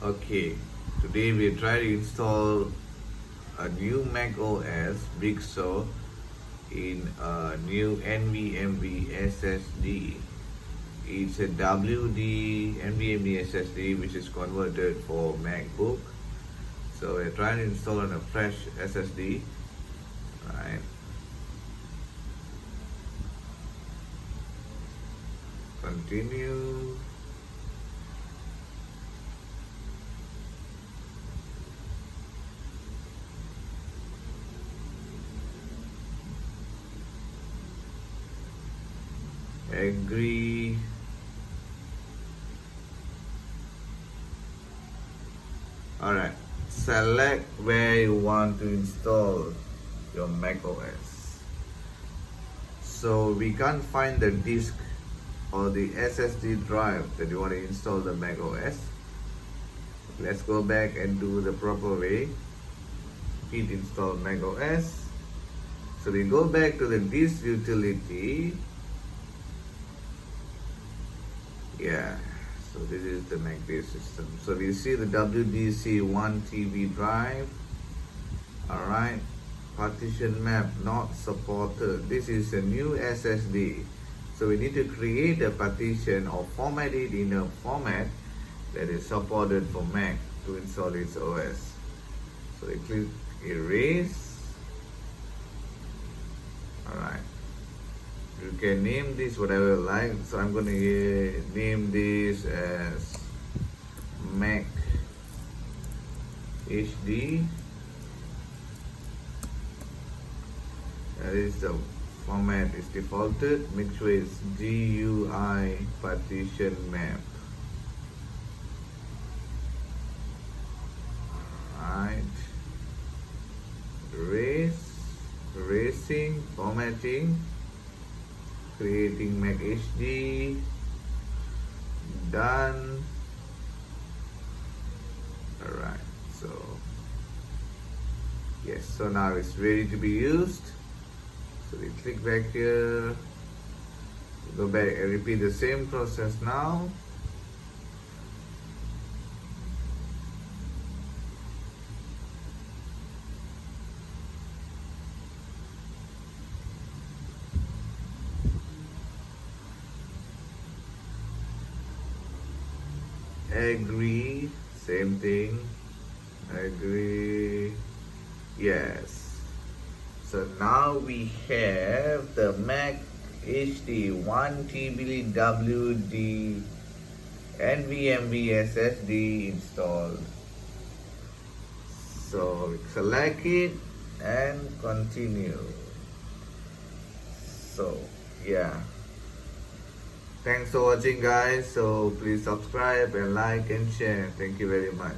Okay, today we try to install a new Mac OS Big Sur in a new nvme SSD. It's a WD nvme SSD which is converted for MacBook. So we're trying to install on a fresh SSD. Right. Continue. Agree. Alright, select where you want to install your Mac OS. So we can't find the disk or the SSD drive that you want to install the Mac OS. Let's go back and do the proper way. Hit install Mac OS. So we go back to the disk utility. Yeah, so this is the Mac base system. So we see the WDC 1 TB drive. Alright, partition map not supported. This is a new SSD. So we need to create a partition or format it in a format that is supported for Mac to install its OS. So we click erase. Alright. You can name this whatever you like. So I'm going to name this as Mac HD. That is the format is defaulted. Make sure it's GUI partition map. Alright. Erasing, formatting. Creating Mac HD, done. Alright, so yes, so now it's ready to be used. So we click back here, go back and repeat the same process now. Agree, same thing. Agree, yes. So now we have the Mac HD 1 TB WD NVMe SSD installed. So select it and continue. So yeah. Thanks for watching, guys. So please subscribe and like and share. Thank you very much.